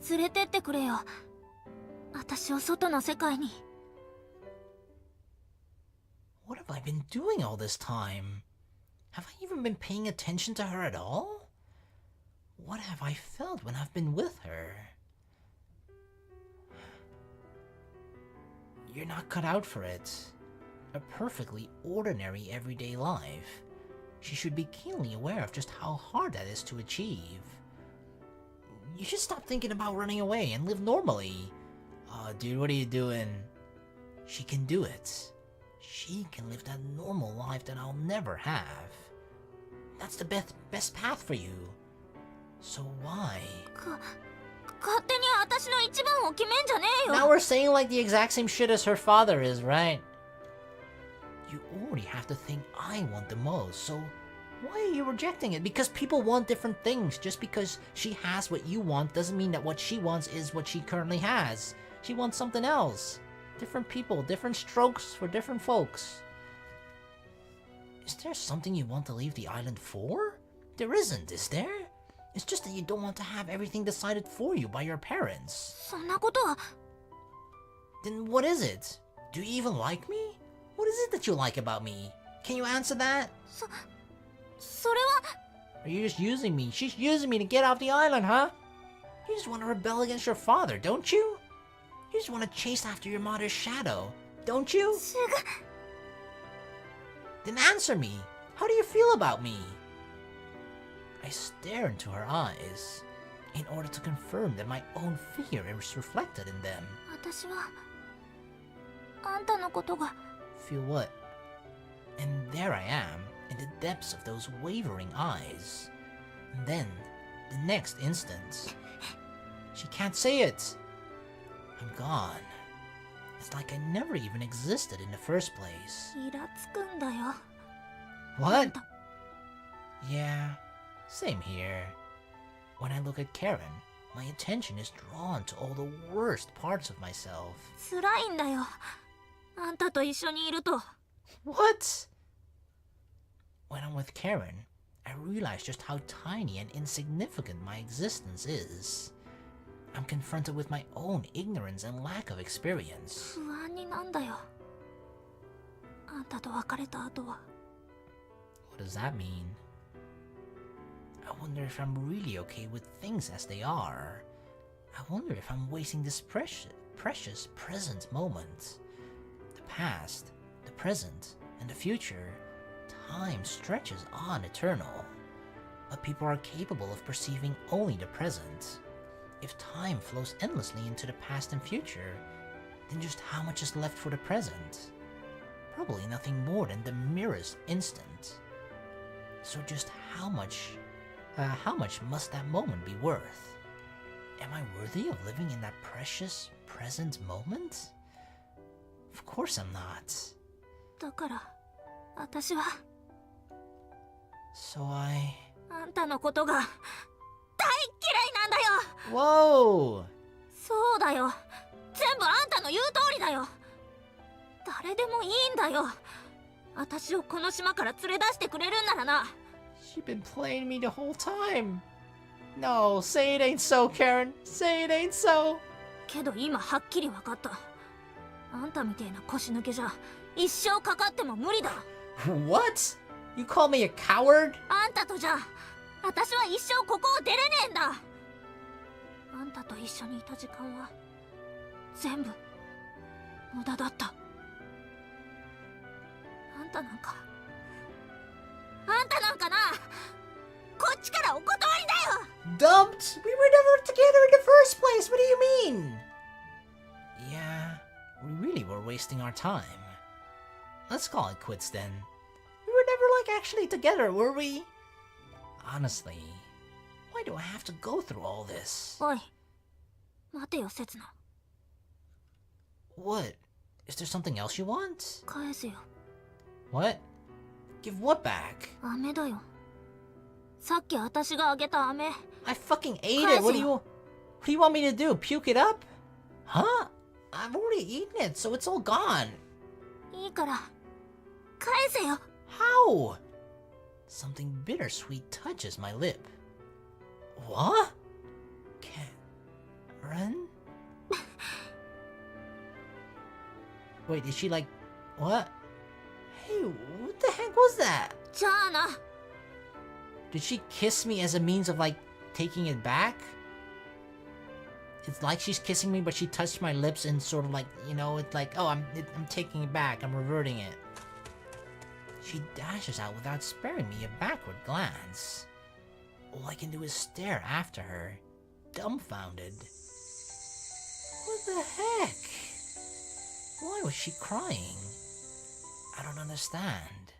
連れてってくれよ。私を外の世界に。 What have I been doing all this time? Have I even been paying attention to her at all? What have I felt when I've been with her? You're not cut out for it. A perfectly ordinary everyday life. She should be keenly aware of just how hard that is to achieve. You should stop thinking about running away and live normally. Oh, dude, what are you doing? She can do it. She can live that normal life that I'll never have. That's the best path for you. So why? 勝手に私の一番を決めんじゃねえよ。 Now we're saying like the exact same shit as her father is, right? You already have to think I want the most, so why are you rejecting it? Because people want different things. Just because she has what you want doesn't mean that what she wants is what she currently has. She wants something else. Different people, different strokes for different folks. Is there something you want to leave the island for? There isn't, is there? It's just that you don't want to have everything decided for you by your parents. そんなことは。 Then what is it? Do you even like me? What is it that you like about me? Can you answer that? それは。 Are you just using me? She's using me to get off the island, huh? You just want to rebel against your father, don't you? You just want to chase after your mother's shadow, don't you? 違う。 Then answer me. How do you feel about me? I stare into her eyes in order to confirm that my own fear is reflected in them. 私はあんたのことが。 Feel what? And there I am, in the depths of those wavering eyes. And then, the next instant, she can't say it. I'm gone. It's like I never even existed in the first place. イラつくんだよ。 What? Yeah, same here. When I look at Karen, my attention is drawn to all the worst parts of myself. 辛いんだよ。あんたと一緒にいると。 What? When I'm with Karen, I realize just how tiny and insignificant my existence is. I'm confronted with my own ignorance and lack of experience. 不安になんだよ。あんたと別れた後は。What does that mean? I wonder if I'm really okay with things as they are. I wonder if I'm wasting this precious present moment. The past, the present, and the future. Time stretches on eternal. But people are capable of perceiving only the present. If time flows endlessly into the past and future, then just how much is left for the present? Probably nothing more than the merest instant. So just how much must that moment be worth? Am I worthy of living in that precious present moment? Of course I'm not. だから、私は So I... あんたのことが大嫌いなんだよ。 Whoa! そうだよ。全部あんたの言う通りだよ。誰でもいいんだよ。私をこの島から連れ出してくれるんならな。She's been playing me the whole time. No, say it ain't so, Karen. Say it ain't so. けど今はっきり分かった。あんたみてえな腰抜けじゃ一生かかっても無理だ。 What? You call me a coward? あんたとじゃ私は一生ここを出れねえんだ。あんたと一緒にいた時間は全部無駄だった。あんたなんかな、こっちからお断りだよ。 Dumped? We were never together in the first place. What do you mean? Yeah, we really were wasting our time. Let's call it quits then. We were never actually together, were we? Honestly, why do I have to go through all this? おい、待てよ、セツナ。 What? Is there something else you want? 返せよ。 What? Give what back? 飴だよ。さっき私があげた飴。 I fucking ate it. What do you want me to do? Puke it up? Huh? I've already eaten it, so it's all gone. いいから返せよ。 How? Something bittersweet touches my lip. What? Karen? Wait, is she like... What? Hey, what the heck was that? じゃあな。 Did she kiss me as a means of, taking it back? It's like she's kissing me, but she touched my lips and sort of it's like, oh, I'm taking it back, I'm reverting it. She dashes out without sparing me a backward glance. All I can do is stare after her, dumbfounded. What the heck? Why was she crying? I don't understand.